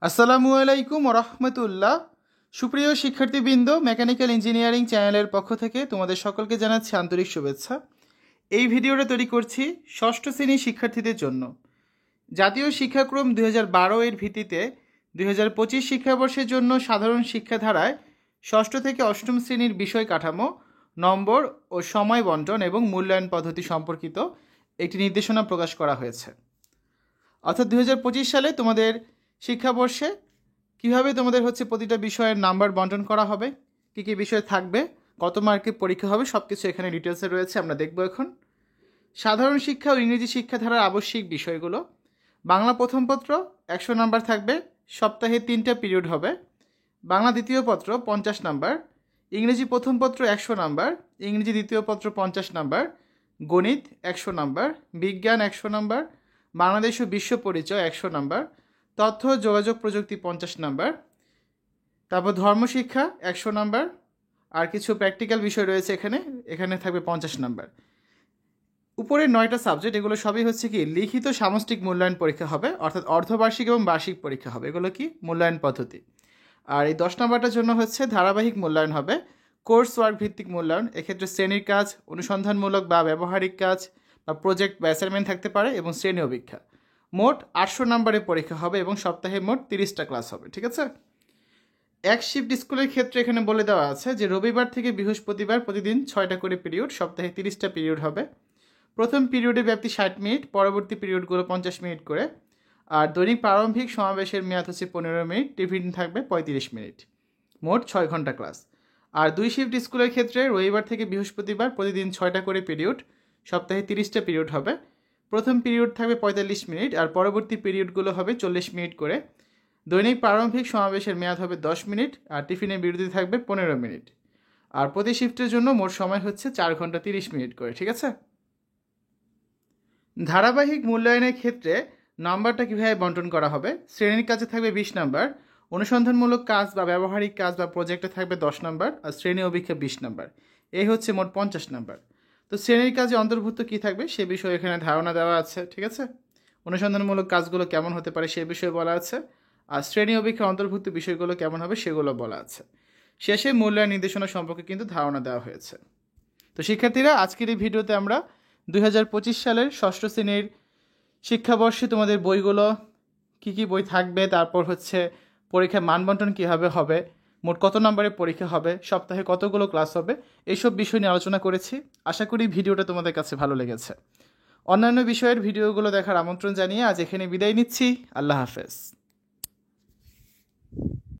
আসসালামু আলাইকুম রহমতুল্লাহ। সুপ্রিয় শিক্ষার্থীবৃন্দ, মেকানিক্যাল ইঞ্জিনিয়ারিং চ্যানেলের পক্ষ থেকে তোমাদের সকলকে জানাচ্ছি আন্তরিক শুভেচ্ছা। এই ভিডিওটা তৈরি করছি ষষ্ঠ শ্রেণীর শিক্ষার্থীদের জন্য। জাতীয় শিক্ষাক্রম 2012 এর ভিত্তিতে 2025 শিক্ষাবর্ষের জন্য সাধারণ শিক্ষাধারায় ষষ্ঠ থেকে অষ্টম শ্রেণীর বিষয় কাঠামো, নম্বর ও সময় বন্টন এবং মূল্যায়ন পদ্ধতি সম্পর্কিত একটি নির্দেশনা প্রকাশ করা হয়েছে। অর্থাৎ 2025 সালে তোমাদের শিক্ষাবর্ষে কীভাবে তোমাদের প্রতিটা বিষয়ের নাম্বার বন্টন করা হবে, কী কী বিষয় থাকবে, কত মার্কে পরীক্ষা হবে, সব কিছু এখানে ডিটেলসে রয়েছে। আমরা দেখব এখন সাধারণ শিক্ষা ও ইংরেজি শিক্ষাধারার আবশ্যিক বিষয়গুলো। বাংলা প্রথম পত্র 100 নাম্বার থাকবে, সপ্তাহে 3টা পিরিয়ড হবে। বাংলা দ্বিতীয় পত্র 50 নাম্বার, ইংরেজি প্রথম পত্র 100 নাম্বার, ইংরেজি দ্বিতীয় পত্র 50 নাম্বার, গণিত 100 নাম্বার, বিজ্ঞান 100 নাম্বার, বাংলাদেশ ও বিশ্ব পরিচয় 100 নাম্বার, তথ্য যোগাযোগ প্রযুক্তি 50 নাম্বার, তারপর ধর্মশিক্ষা 100 নাম্বার, আর কিছু প্র্যাকটিক্যাল বিষয় রয়েছে এখানে থাকবে 50 নাম্বার। উপরের 9টা সাবজেক্ট, এগুলো সবই কি লিখিত সামষ্টিক মূল্যায়ন পরীক্ষা হবে, অর্থাৎ অর্ধবার্ষিক এবং বার্ষিক পরীক্ষা হবে। এগুলো কি মূল্যায়ন পদ্ধতি। আর এই 10 নাম্বারটার জন্য ধারাবাহিক মূল্যায়ন হবে, কোর্স ওয়ার্ক ভিত্তিক মূল্যায়ন। এক্ষেত্রে শ্রেণীর কাজ, অনুসন্ধানমূলক বা ব্যবহারিক কাজ বা প্রজেক্ট বা অ্যাসাইনমেন্ট থাকতে পারে, এবং শ্রেণী অভিক্ষা। মোট 800 নাম্বারের পরীক্ষা হবে এবং সপ্তাহে মোট 30টা ক্লাস হবে। ঠিক আছে। এক শিফট স্কুলের ক্ষেত্রে এখানে বলে দেওয়া আছে যে রবিবার থেকে বৃহস্পতিবার প্রতিদিন 6টা করে পিরিয়ড, সপ্তাহে 30টা পিরিয়ড হবে। প্রথম পিরিয়ডের ব্যাপ্তি 60 মিনিট, পরবর্তী পিরিয়ডগুলো 50 মিনিট করে। আর দৈনিক প্রারম্ভিক সমাবেশের মেয়াদ 15 মিনিট, টিফিন থাকবে 35 মিনিট, মোট 6 ঘন্টা ক্লাস। আর দুই শিফট স্কুলের ক্ষেত্রে রবিবার থেকে বৃহস্পতিবার প্রতিদিন 6টা করে পিরিয়ড, সপ্তাহে 30টা পিরিয়ড হবে। প্রথম পিরিয়ড থাকবে 45 মিনিট আর পরবর্তী পিরিয়ডগুলো হবে 40 মিনিট করে। দৈনিক প্রারম্ভিক সমাবেশের মেয়াদ হবে 10 মিনিট আর টিফিনের বিরতি থাকবে 15 মিনিট। আর প্রতি শিফটের জন্য মোট সময় 4 ঘন্টা 30 মিনিট করে। ঠিক আছে। ধারাবাহিক মূল্যায়নের ক্ষেত্রে নাম্বারটা কীভাবে বন্টন করা হবে, শ্রেণীর কাজে থাকবে 20 নাম্বার, অনুসন্ধানমূলক কাজ বা ব্যবহারিক কাজ বা প্রজেক্টে থাকবে 10 নাম্বার, আর শ্রেণী অভিক্ষা 20 নাম্বার। এই মোট 50 নাম্বার। তো শ্রেণীর কাজে অন্তর্ভুক্ত কী থাকবে সে বিষয়ে এখানে ধারণা দেওয়া আছে। ঠিক আছে। অনুসন্ধানমূলক কাজগুলো কেমন হতে পারে সে বিষয়ে বলা আছে, আর শ্রেণী অভিক্ষা অন্তর্ভুক্ত বিষয়গুলো কেমন হবে সেগুলো বলা আছে। শেষে মূল্যায়ন নির্দেশনা সম্পর্কে ধারণা দেওয়া হয়েছে। তো শিক্ষার্থীরা, আজকের এই ভিডিওতে আমরা 2025 সালের ষষ্ঠ শ্রেণীর শিক্ষাবর্ষে তোমাদের বইগুলো কী কী বই থাকবে, তারপর পরীক্ষার মানবন্টন কীভাবে হবে, মোট কত নম্বরে পরীক্ষা হবে, সপ্তাহে কতগুলো ক্লাস হবে, এইসব বিষয় নিয়ে আলোচনা করেছি। আশা করি ভিডিওটা তোমাদের কাছে ভালো লেগেছে। অন্যান্য বিষয়ের ভিডিওগুলো দেখার আমন্ত্রণ জানিয়ে আজ এখানে বিদায় নিচ্ছি। আল্লাহ হাফেজ।